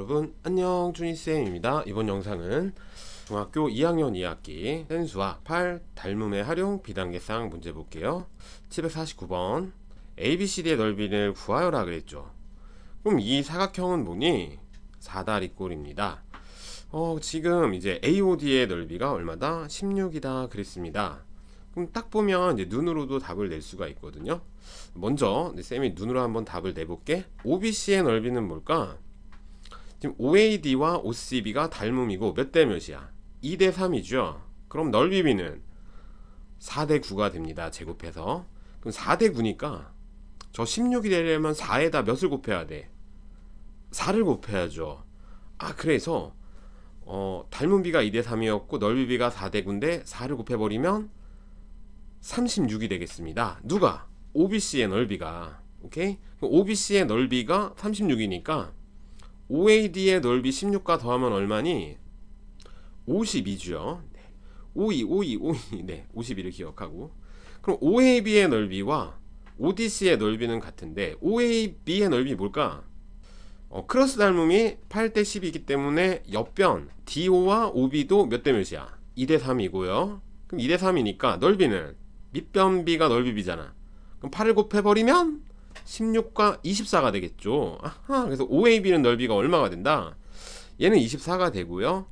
여러분 안녕, 준이쌤입니다. 이번 영상은 중학교 2학년 2학기 센수학 8 닮음의 활용 비단계상 문제 볼게요. 749번 ABCD의 넓이를 구하여라 그랬죠. 그럼 이 사각형은 뭐니? 사다리꼴입니다. 지금 이제 AOD의 넓이가 얼마다? 16이다 그랬습니다. 그럼 딱 보면 이제 눈으로도 답을 낼 수가 있거든요. 먼저 쌤이 눈으로 한번 답을 내볼게. OBC의 넓이는 뭘까? 지금 OAD와 OCB가 닮음이고 몇 대 몇이야? 2대 3이죠. 그럼 넓이 B는 4대 9가 됩니다. 제곱해서. 그럼 4대 9니까 저 16이 되려면 4에다 몇을 곱해야 돼? 4를 곱해야죠. 그래서 닮은 B가 2대 3이었고 넓이 B가 4대 9인데 4를 곱해버리면 36이 되겠습니다. 누가? OBC의 넓이가. 오케이? 그럼 OBC의 넓이가 36이니까 OAD의 넓이 16과 더하면 얼마니? 52죠. 네. 52. 네, 52를 기억하고. 그럼 OAB의 넓이와 ODC의 넓이는 같은데 OAB의 넓이 뭘까? 크로스 닮음이 8대 10이기 때문에 옆변 DO와 OB도 몇 대 몇이야? 2대 3이고요. 그럼 2대 3이니까 넓이는 밑변 B가 넓이 B잖아. 그럼 8을 곱해버리면 16과 24가 되겠죠. 그래서 OAB는 넓이가 얼마가 된다? 얘는 24가 되고요.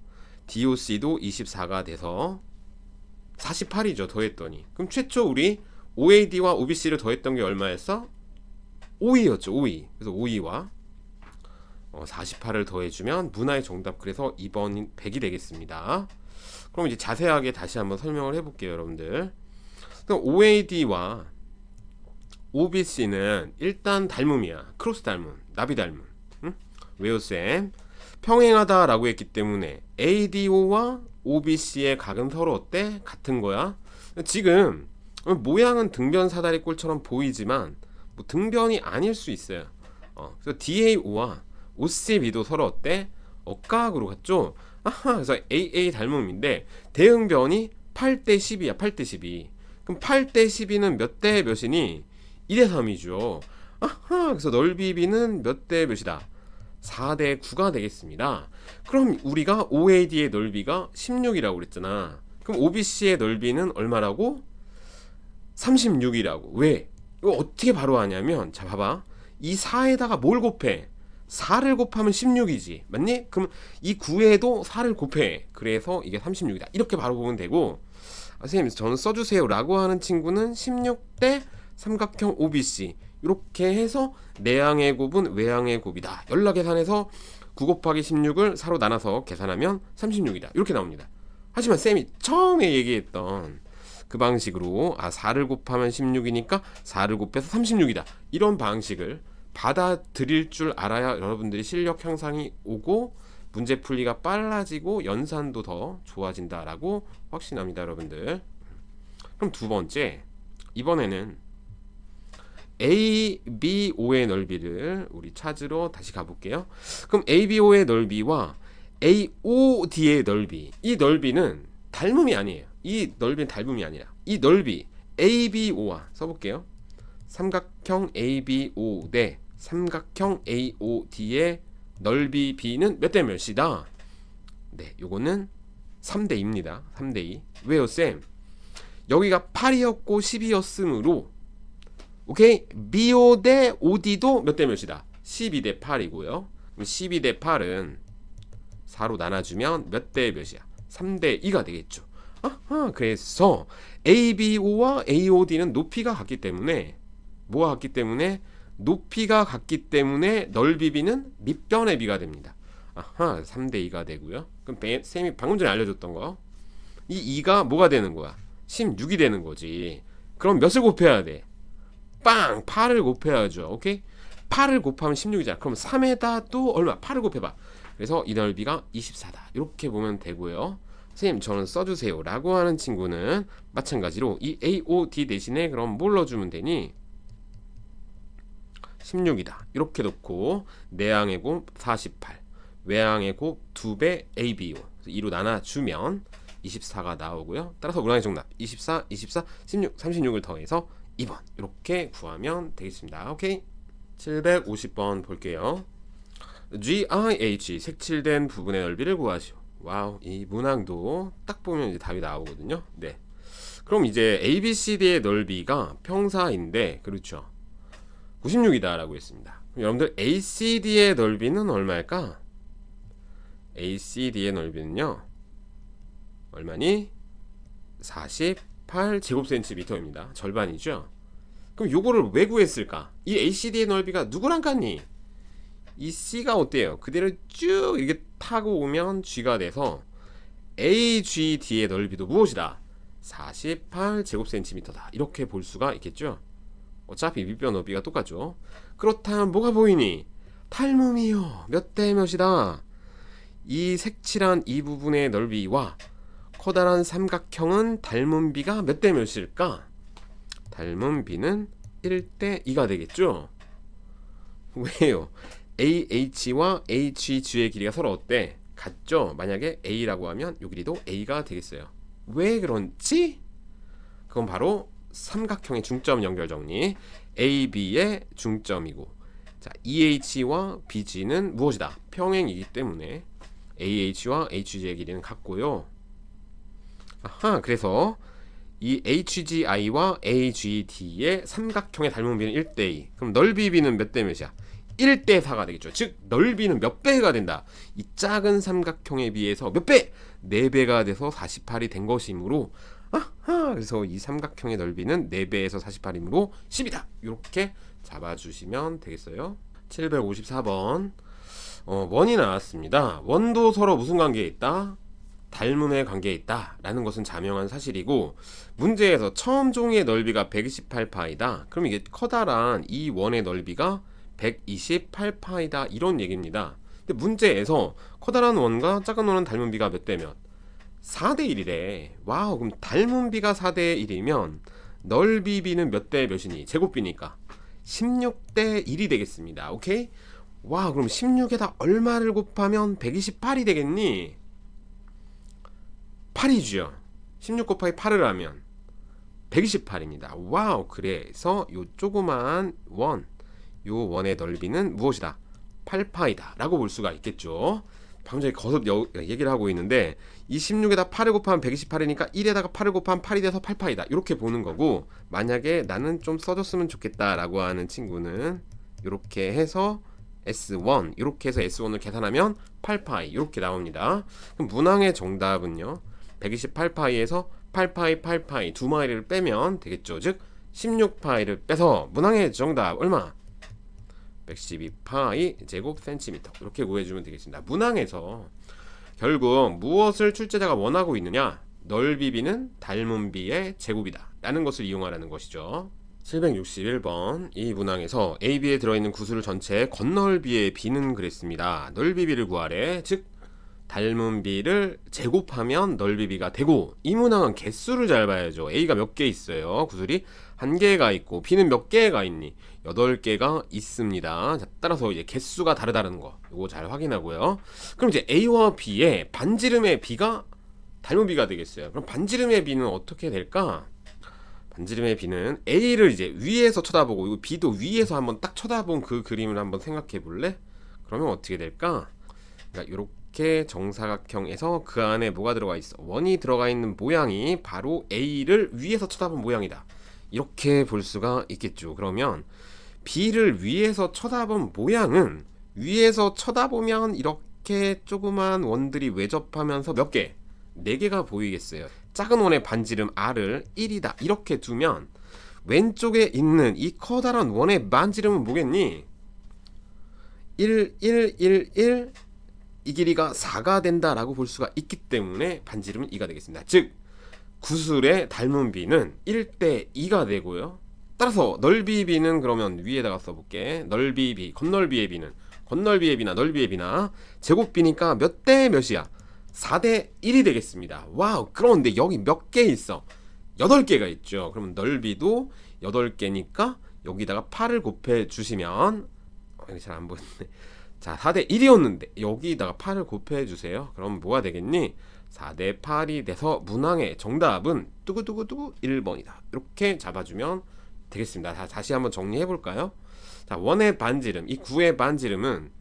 DOC도 24가 돼서 48이죠. 더했더니. 그럼 최초 우리 OAD와 OBC를 더했던 게 얼마였어? 5였죠. 5. 그래서 5와 48을 더해주면 문화의 정답. 그래서 2번 100이 되겠습니다. 그럼 이제 자세하게 다시 한번 설명을 해볼게요, 여러분들. 그럼 OAD와 OBC는 일단 닮음이야. 크로스 닮음, 나비 닮음. 응? 왜요, 쌤? 평행하다 라고 했기 때문에 ADO와 OBC의 각은 서로 어때? 같은 거야. 지금 모양은 등변 사다리꼴처럼 보이지만 뭐 등변이 아닐 수 있어요. 그래서 DAO와 OCB도 서로 어때? 억각으로 같죠? 그래서 AA 닮음인데 대응변이 8대 10이야. 8대 12. 그럼 8대 12는 몇 대 몇이니? 2대 3이죠. 그래서 넓이 B는 몇 대 몇이다? 4대 9가 되겠습니다. 그럼 우리가 OAD의 넓이가 16이라고 그랬잖아. 그럼 OBC의 넓이는 얼마라고? 36이라고. 왜? 이거 어떻게 바로 하냐면, 자 봐봐. 이 4에다가 뭘 곱해? 4를 곱하면 16이지. 맞니? 그럼 이 9에도 4를 곱해. 그래서 이게 36이다. 이렇게 바로 보면 되고, 선생님 저는 써주세요 라고 하는 친구는 16대 삼각형 OBC 이렇게 해서 내항의 곱은 외항의 곱이다. 연락 계산해서 9 곱하기 16을 4로 나눠서 계산하면 36이다. 이렇게 나옵니다. 하지만 쌤이 처음에 얘기했던 그 방식으로 4를 곱하면 16이니까 4를 곱해서 36이다. 이런 방식을 받아들일 줄 알아야 여러분들이 실력 향상이 오고 문제 풀기가 빨라지고 연산도 더 좋아진다라고 확신합니다, 여러분들. 그럼 두 번째, 이번에는 ABO의 넓이를 우리 찾으러 다시 가볼게요. 그럼 ABO의 넓이와 AOD의 넓이, 이 넓이는 닮음이 아니에요. 이 넓이는 닮음이 아니라 이 넓이 ABO와 써볼게요. 삼각형 ABO 대 삼각형 AOD의 넓이 B는 몇 대 몇이다? 네, 요거는 3대 2입니다. 3대 2. 왜요, 쌤? 여기가 8이었고 12였으므로 오케이? BO 대 OD도 몇 대 몇이다? 12대 8이고요. 12대 8은 4로 나눠주면 몇 대 몇이야? 3대 2가 되겠죠. 그래서 ABO와 AOD는 높이가 같기 때문에 뭐가 같기 때문에 높이가 같기 때문에 넓이 B는 밑변의 B가 됩니다. 3대 2가 되고요. 그럼 쌤이 방금 전에 알려줬던 거, 이 2가 뭐가 되는 거야? 16이 되는 거지. 그럼 몇을 곱해야 돼? 8을 곱해야죠. 오케이? 8을 곱하면 16이잖아. 그럼 3에다 또 얼마? 8을 곱해봐. 그래서 이 넓이가 24다. 이렇게 보면 되고요. 선생님 저는 써주세요 라고 하는 친구는 마찬가지로 이 AOD 대신에 그럼 뭘 넣어주면 되니? 16이다. 이렇게 놓고 내항의 곱 48, 외항의 곱 2배 ABO 2로 나눠주면 24가 나오고요. 따라서 문항의 정답 24, 16, 36을 더해서 2번 이렇게 구하면 되겠습니다. 오케이? 750번 볼게요. GIH 색칠된 부분의 넓이를 구하시오. 와우, 이 문항도 딱 보면 이제 답이 나오거든요. 네. 그럼 이제 ABCD의 넓이가 평사인데, 그렇죠, 96이다 라고 했습니다. 그럼 여러분들 ACD의 넓이는 얼마일까? ACD의 넓이는요, 얼마니? 48제곱센티미터입니다. 절반이죠. 그럼 요거를 왜 구했을까? 이 ACD의 넓이가 누구랑 같니? 이 C가 어때요? 그대로 쭉 이렇게 타고 오면 G가 돼서 AGD의 넓이도 무엇이다? 48제곱센티미터다. 이렇게 볼 수가 있겠죠. 어차피 밑변 너비가 똑같죠. 그렇다면 뭐가 보이니? 닮음이요. 몇 대 몇이다? 이 색칠한 이 부분의 넓이와 커다란 삼각형은 닮은 비가 몇 대 몇일까? 닮은 비는 1대 2가 되겠죠. 왜요? AH와 HG의 길이가 서로 어때? 같죠? 만약에 A라고 하면 이 길이도 A가 되겠어요. 왜 그런지? 그건 바로 삼각형의 중점 연결 정리. AB의 중점이고, 자, EH와 BG는 무엇이다? 평행이기 때문에 AH와 HG의 길이는 같고요. 아하, 그래서 이 HGI와 AGD의 삼각형의 닮은 비는 1대2. 그럼 넓이 비는 몇 대 몇이야? 1대4가 되겠죠. 즉 넓이는 몇 배가 된다? 이 작은 삼각형에 비해서 몇 배? 4배가 돼서 48이 된 것이므로, 아하, 그래서 이 삼각형의 넓이는 4배에서 48이므로 10이다. 이렇게 잡아주시면 되겠어요. 754번 원이 나왔습니다. 원도 서로 무슨 관계에 있다? 닮음의 관계에 있다 라는 것은 자명한 사실이고, 문제에서 처음 종이의 넓이가 128파이다. 그럼 이게 커다란 이 원의 넓이가 128파이다 이런 얘기입니다. 근데 문제에서 커다란 원과 작은 원은 닮은 비가 몇 대 몇? 4대 1이래. 와우, 그럼 닮은 비가 4대 1이면 넓이 비는 몇 대 몇이니? 제곱비니까 16대 1이 되겠습니다. 오케이? 와, 그럼 16에다 얼마를 곱하면 128이 되겠니? 8이죠. 16 곱하기 8을 하면 128입니다. 와우, 그래서 요 조그만 원, 요 원의 넓이는 무엇이다? 8파이다 라고 볼 수가 있겠죠. 방금 전에 거듭 얘기를 하고 있는데, 이 16에다 8을 곱하면 128이니까 1에다가 8을 곱하면 8이 돼서 8파이다 이렇게 보는 거고, 만약에 나는 좀 써줬으면 좋겠다 라고 하는 친구는 이렇게 해서 S1, 이렇게 해서 S1을 계산하면 8파이 이렇게 나옵니다. 그럼 문항의 정답은요, 128파이에서 8파이 8파이 두 마리를 빼면 되겠죠. 즉 16파이를 빼서 문항의 정답 얼마? 112파이 제곱센티미터 이렇게 구해주면 되겠습니다. 문항에서 결국 무엇을 출제자가 원하고 있느냐? 넓이 비는 닮은 비의 제곱이다 라는 것을 이용하라는 것이죠. 761번 이 문항에서 AB에 들어있는 구슬 전체의 겉넓이의 비는 그랬습니다. 넓이 비를 구하래. 즉 닮은 비를 제곱하면 넓이 비가 되고, 이 문항은 개수를 잘 봐야죠. A가 몇 개 있어요? 구슬이 1개가 있고, B는 몇 개가 있니? 8개가 있습니다. 자, 따라서 이제 개수가 다르다는 거 이거 잘 확인하고요. 그럼 이제 A와 B의 반지름의 비가 닮은 비가 되겠어요. 그럼 반지름의 비는 어떻게 될까? 반지름의 비는 A를 이제 위에서 쳐다보고, 이거 B도 위에서 한번 딱 쳐다본 그 그림을 한번 생각해 볼래? 그러면 어떻게 될까? 그러니까 이렇게 정사각형에서 그 안에 뭐가 들어가 있어? 원이 들어가 있는 모양이 바로 A를 위에서 쳐다본 모양이다. 이렇게 볼 수가 있겠죠. 그러면 B를 위에서 쳐다본 모양은, 위에서 쳐다보면 이렇게 조그만 원들이 외접하면서 몇 개? 4개가 보이겠어요. 작은 원의 반지름 R을 1이다 이렇게 두면 왼쪽에 있는 이 커다란 원의 반지름은 뭐겠니? 1, 1, 1, 1, 이 길이가 4가 된다라고 볼 수가 있기 때문에 반지름은 2가 되겠습니다. 즉 구슬의 닮은 비는 1대 2가 되고요. 따라서 넓이 비는 그러면 위에다가 써볼게. 넓이 비, 겉넓이의 비는 겉넓이의 비나 넓이의 비나 제곱비니까 몇 대 몇이야? 4대 1이 되겠습니다. 와우, 그런데 여기 몇 개 있어? 8개가 있죠. 그러면 넓이도 8개니까 여기다가 8을 곱해 주시면, 잘 안 보이네. 자, 4대 1이었는데 여기다가 8을 곱해 주세요. 그럼 뭐가 되겠니? 4대 8이 돼서 문항의 정답은 두구두구두구 1번이다. 이렇게 잡아주면 되겠습니다. 다시 한번 정리해 볼까요? 자, 원의 반지름, 이 구의 반지름은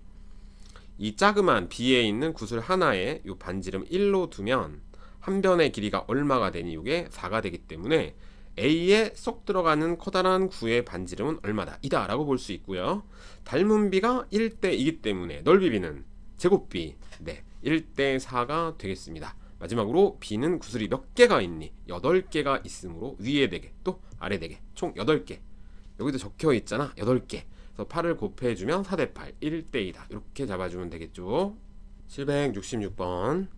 이 자그만 B에 있는 구슬 하나에 이 반지름 1로 두면 한 변의 길이가 얼마가 되니? 이게 4가 되기 때문에 A에 쏙 들어가는 커다란 구의 반지름은 얼마다? 이다 라고 볼 수 있고요. 닮은 B가 1대2이기 때문에 넓이 B는 제곱 B, 네, 1대4가 되겠습니다. 마지막으로 B는 구슬이 몇 개가 있니? 8개가 있으므로 위에 4개 또 아래 4개 총 8개. 여기도 적혀 있잖아, 8개. 그래서 8을 곱해주면 4대8 1대2다 이렇게 잡아주면 되겠죠. 766번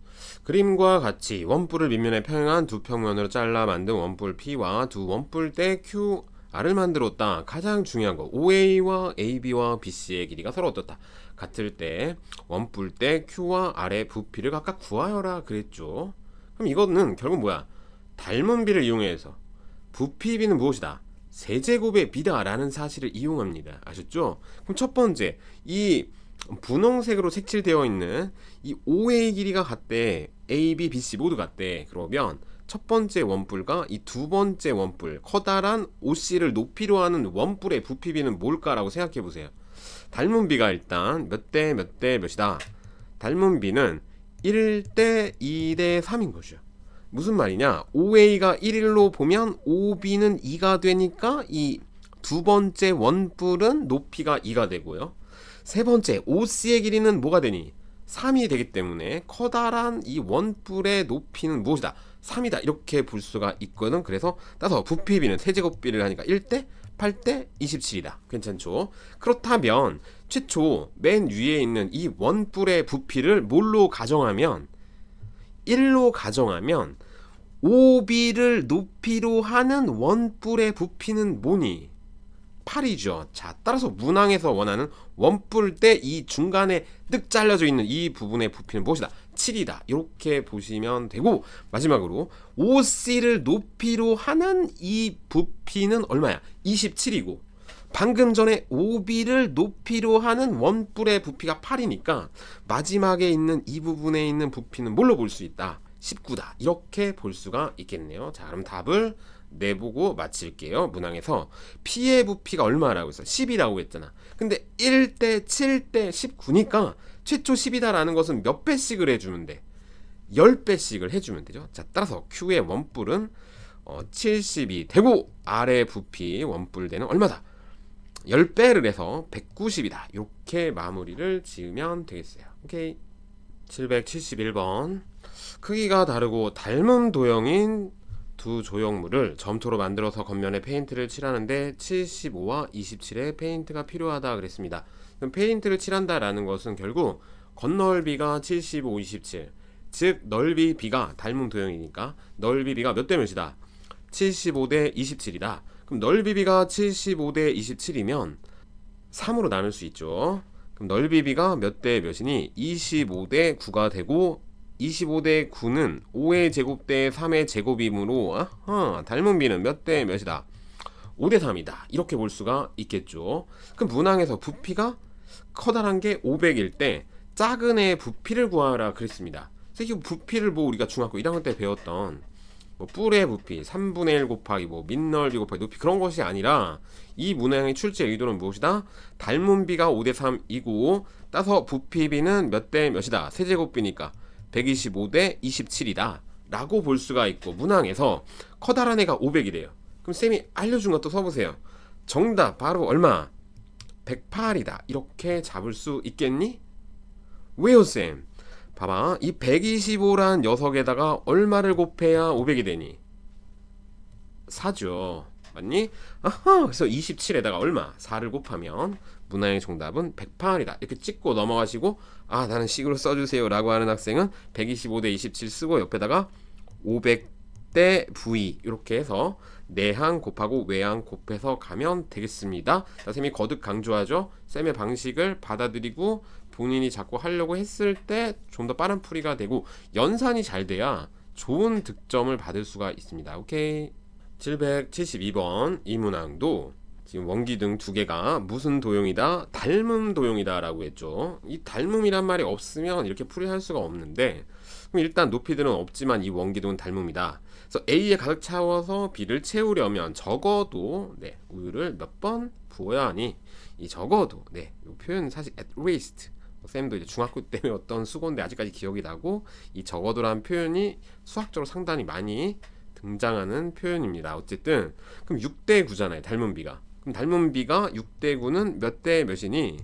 그림과 같이 원뿔을 밑면에 평행한 두 평면으로 잘라 만든 원뿔 P와 두 원뿔대 QR을 만들었다. 가장 중요한 거 OA와 AB와 BC의 길이가 서로 어떻다? 같을 때 원뿔대 Q와 R의 부피를 각각 구하여라 그랬죠. 그럼 이거는 결국 뭐야? 닮은 비를 이용해서 부피 B는 무엇이다? 세제곱의 B다 라는 사실을 이용합니다. 아셨죠? 그럼 첫 번째 이 분홍색으로 색칠되어 있는 이 OA 길이가 같대. A, B, B, C 모두 같대. 그러면 첫 번째 원뿔과 이 두 번째 원뿔 커다란 OC를 높이로 하는 원뿔의 부피 B는 뭘까라고 생각해 보세요. 닮은 B가 일단 몇 대 몇 대 몇이다. 닮은 B는 1대 2대 3인 것이죠. 무슨 말이냐? OA가 1로 보면 OB는 2가 되니까 이 두 번째 원뿔은 높이가 2가 되고요. 세 번째 OC의 길이는 뭐가 되니? 3이 되기 때문에 커다란 이 원뿔의 높이는 무엇이다? 3이다 이렇게 볼 수가 있거든. 그래서 따라서 부피 B는 세제곱비를 하니까 1대 8대 27이다. 괜찮죠? 그렇다면 최초 맨 위에 있는 이 원뿔의 부피를 뭘로 가정하면 1로 가정하면 OB를 높이로 하는 원뿔의 부피는 뭐니? 8이죠. 자, 따라서 문항에서 원하는 원뿔 때 이 중간에 뜩 잘려져 있는 이 부분의 부피는 무엇이다? 7이다. 이렇게 보시면 되고, 마지막으로 OC를 높이로 하는 이 부피는 얼마야? 27이고 방금 전에 OB를 높이로 하는 원뿔의 부피가 8이니까 마지막에 있는 이 부분에 있는 부피는 뭘로 볼 수 있다? 19다. 이렇게 볼 수가 있겠네요. 자, 그럼 답을 내보고 마칠게요. 문항에서 P의 부피가 얼마라고 했어? 10이라고 했잖아. 근데 1대 7대 19니까 최초 10이다 라는 것은 몇 배씩을 해주면 돼? 10배씩을 해주면 되죠. 자, 따라서 Q의 원뿔은 70이 되고 R의 부피 원뿔대는 얼마다? 10배를 해서 190이다. 이렇게 마무리를 지으면 되겠어요. 오케이. 771번 크기가 다르고 닮은 도형인 두 조형물을 점토로 만들어서 겉면에 페인트를 칠하는데 75와 27의 페인트가 필요하다 그랬습니다. 그럼 페인트를 칠한다라는 것은 결국 겉넓이가 75, 27, 즉 넓이 B가 닮은 도형이니까 넓이 B가 몇 대 몇이다? 75대 27이다. 그럼 넓이 B가 75대 27이면 3으로 나눌 수 있죠. 그럼 넓이 B가 몇 대 몇이니? 25대 9가 되고 25대 9는 5의 제곱대 3의 제곱이므로 닮은 B는 몇 대 몇이다? 5대 3이다. 이렇게 볼 수가 있겠죠. 그럼 문항에서 부피가 커다란 게 500일 때 작은 애의 부피를 구하라 그랬습니다. 그래서 이 부피를 뭐 우리가 중학교 1학년 때 배웠던 뭐 뿔의 부피 3분의 1 곱하기 뭐 밑넓이 곱하기 높이 그런 것이 아니라 이 문항의 출제 의도는 무엇이다? 닮은 B가 5대 3이고 따서 부피 B는 몇 대 몇이다? 세제곱비니까 125대 27이다 라고 볼 수가 있고 문항에서 커다란 애가 500이래요. 그럼 쌤이 알려준 것도 써보세요. 정답 바로 얼마? 108이다. 이렇게 잡을 수 있겠니? 왜요 쌤? 봐봐, 이 125란 녀석에다가 얼마를 곱해야 500이 되니? 4죠. 맞니? 아하, 그래서 27에다가 얼마? 4를 곱하면 문항의 정답은 108이다. 이렇게 찍고 넘어가시고 나는 식으로 써주세요 라고 하는 학생은 125대 27 쓰고 옆에다가 500대 V 이렇게 해서 내항 곱하고 외항 곱해서 가면 되겠습니다. 자, 쌤이 거듭 강조하죠. 쌤의 방식을 받아들이고 본인이 자꾸 하려고 했을 때 좀 더 빠른 풀이가 되고 연산이 잘 돼야 좋은 득점을 받을 수가 있습니다. 오케이. 772번 이 문항도 지금 원기둥 두 개가 무슨 도형이다? 닮음 도형이다 라고 했죠. 이 닮음이란 말이 없으면 이렇게 풀이할 수가 없는데 그럼 일단 높이들은 없지만 이 원기둥은 닮음이다. 그래서 A에 가득 채워서 B를 채우려면 적어도 우유를 몇 번 부어야 하니 이 적어도 이 표현은 사실 at least 쌤도 이제 중학교 때 어떤 수고인데 아직까지 기억이 나고, 이 적어도라는 표현이 수학적으로 상당히 많이 등장하는 표현입니다. 어쨌든 그럼 6대 9잖아요. 닮은 비가. 그럼 닮은 비가 6대 9는 몇 대 몇이니?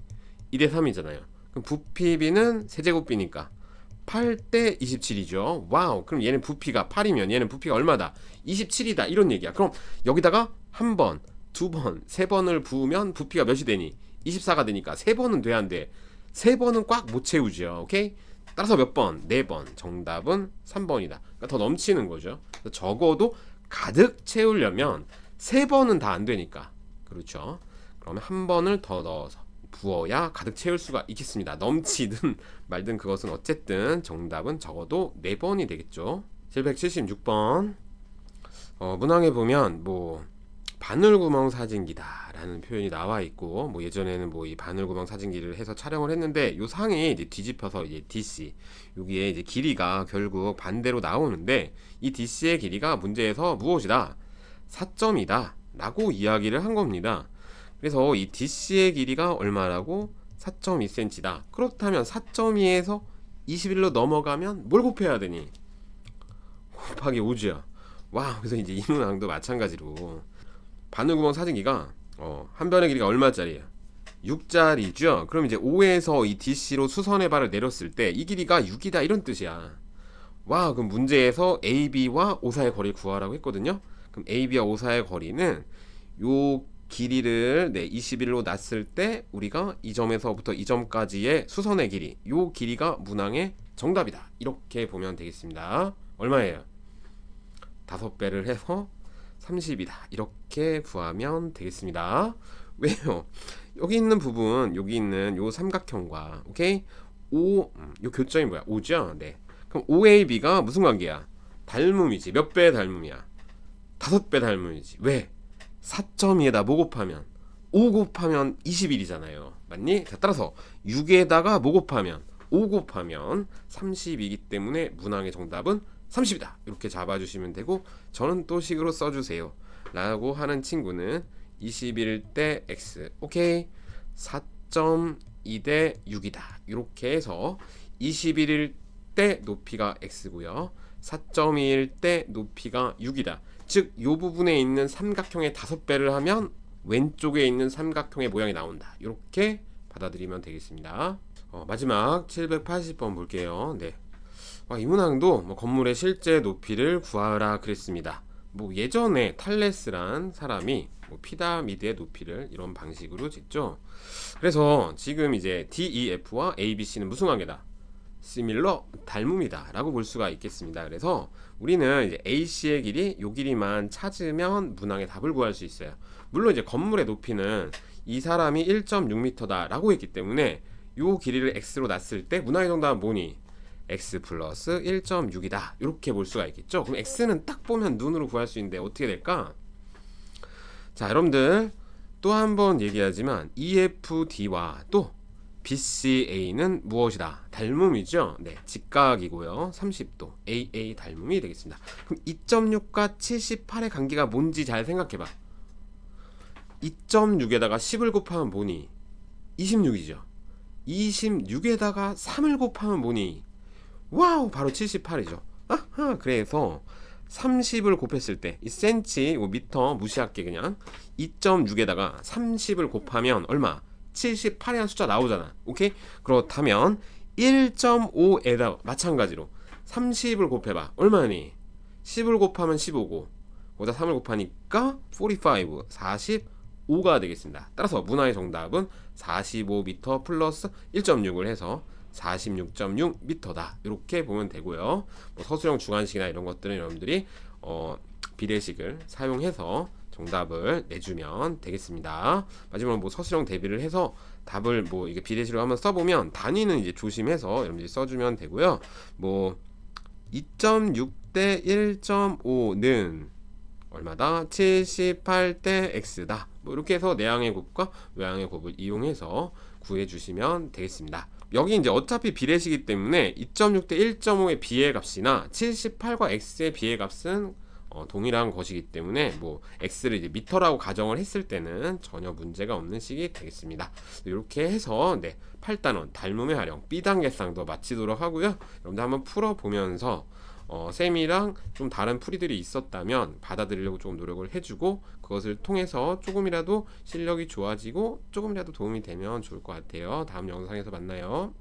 2대 3이잖아요. 그럼 부피 비는 세제곱비니까 8대 27이죠. 와우. 그럼 얘는 부피가 8이면 얘는 부피가 얼마다? 27이다. 이런 얘기야. 그럼 여기다가 한 번, 두 번, 세 번을 부으면 부피가 몇이 되니? 24가 되니까 세 번은 돼야 안 돼. 세 번은 꽉 못 채우죠. 오케이? 따라서 몇 번? 네 번. 정답은 3번이다. 그러니까 더 넘치는 거죠. 적어도 가득 채우려면 세 번은 다 안 되니까. 그렇죠. 그러면 한 번을 더 넣어서 부어야 가득 채울 수가 있겠습니다. 넘치든 말든 그것은 어쨌든 정답은 적어도 4번이 되겠죠. 776번. 문항에 보면 뭐 바늘구멍 사진기다 라는 표현이 나와 있고, 뭐 예전에는 뭐 이 바늘구멍 사진기를 해서 촬영을 했는데, 요 상이 이제 뒤집혀서 이제 DC, 여기에 이제 길이가 결국 반대로 나오는데, 이 DC의 길이가 문제에서 무엇이다? 4점이다 라고 이야기를 한 겁니다. 그래서 이 DC의 길이가 얼마라고? 4.2cm다. 그렇다면 4.2에서 21로 넘어가면 뭘 곱해야 되니? 곱하기 5죠. 와, 그래서 이제 이 문항도 마찬가지로 바늘구멍 사진기가 한 변의 길이가 얼마짜리예요? 6짜리죠. 그럼 이제 5에서 이 DC로 수선의 발을 내렸을 때 이 길이가 6이다 이런 뜻이야. 와, 그럼 문제에서 AB와 O사의 거리를 구하라고 했거든요. 그럼 AB와 O사의 거리는 요 길이를 21로 놨을 때 우리가 이 점에서부터 이 점까지의 수선의 길이, 요 길이가 문항의 정답이다. 이렇게 보면 되겠습니다. 얼마예요? 5배를 해서 30이다. 이렇게 구하면 되겠습니다. 왜요? 여기 있는 부분, 여기 있는 요 삼각형과, 오케이? 요 교점이 뭐야? 5죠? 네. 그럼 OAB가 무슨 관계야? 닮음이지. 몇 배의 닮음이야? 5배 닮음이지. 왜? 4.2에다 뭐 곱하면? 5 곱하면 21이잖아요. 맞니? 자, 따라서 6에다가 뭐 곱하면? 5 곱하면 30이기 때문에 문항의 정답은 30이다. 이렇게 잡아주시면 되고, 저는 또 식으로 써주세요 라고 하는 친구는 21대 x, 오케이? 4.2 대 6이다. 이렇게 해서 21일 때 높이가 x고요, 4.2일 때 높이가 6이다. 즉, 이 부분에 있는 삼각형의 5배를 하면 왼쪽에 있는 삼각형의 모양이 나온다. 이렇게 받아들이면 되겠습니다. 마지막 780번 볼게요. 네. 이 문항도 뭐 건물의 실제 높이를 구하라 그랬습니다. 뭐 예전에 탈레스란 사람이 뭐 피라미드의 높이를 이런 방식으로 쟀죠. 그래서 지금 이제 DEF와 ABC는 무슨 관계다? similar, 닮음이다 라고 볼 수가 있겠습니다. 그래서 우리는 이제 AC의 길이, 요 길이만 찾으면 문항의 답을 구할 수 있어요. 물론 이제 건물의 높이는 이 사람이 1.6m다 라고 했기 때문에 요 길이를 x로 놨을 때 문항의 정답은 뭐니? x 플러스 1.6이다. 이렇게 볼 수가 있겠죠. 그럼 x는 딱 보면 눈으로 구할 수 있는데 어떻게 될까? 자, 여러분들 또 한 번 얘기하지만 EFD와 또 BCA는 무엇이다? 닮음이죠. 네, 직각이고요. 30도 AA 닮음이 되겠습니다. 그럼 2.6과 78의 관계가 뭔지 잘 생각해봐. 2.6에다가 10을 곱하면 뭐니? 26이죠. 26에다가 3을 곱하면 뭐니? 와우, 바로 78이죠. 아하, 그래서 30을 곱했을 때 이 센치, 미터 무시할게. 그냥 2.6에다가 30을 곱하면 얼마? 78이라는 숫자 나오잖아. 오케이? 그렇다면 1.5에다 마찬가지로 30을 곱해봐. 얼마니? 10을 곱하면 15고 거기다 3을 곱하니까 45, 45가 되겠습니다. 따라서 문화의 정답은 45m 플러스 1.6을 해서 46.6m다. 이렇게 보면 되고요. 뭐 서술형 주관식이나 이런 것들은 여러분들이 비례식을 사용해서 정답을 내주면 되겠습니다. 마지막으로 뭐 서술형 대비를 해서 답을 뭐 이게 비례식으로 한번 써보면 단위는 이제 조심해서 여러분들이 써주면 되고요. 뭐 2.6 대 1.5는 얼마다? 78대 x다. 뭐 이렇게 해서 내항의 곱과 외항의 곱을 이용해서 구해주시면 되겠습니다. 여기 이제 어차피 비례식이기 때문에 2.6 대 1.5의 비의 값이나 78과 x의 비의 값은 동일한 것이기 때문에 뭐 x를 이제 미터라고 가정을 했을 때는 전혀 문제가 없는 식이 되겠습니다. 이렇게 해서 8단원 닮음의 활용 B단계쌍도 마치도록 하고요. 여러분들 한번 풀어보면서 쌤이랑 좀 다른 풀이들이 있었다면 받아들이려고 조금 노력을 해주고 그것을 통해서 조금이라도 실력이 좋아지고 조금이라도 도움이 되면 좋을 것 같아요. 다음 영상에서 만나요.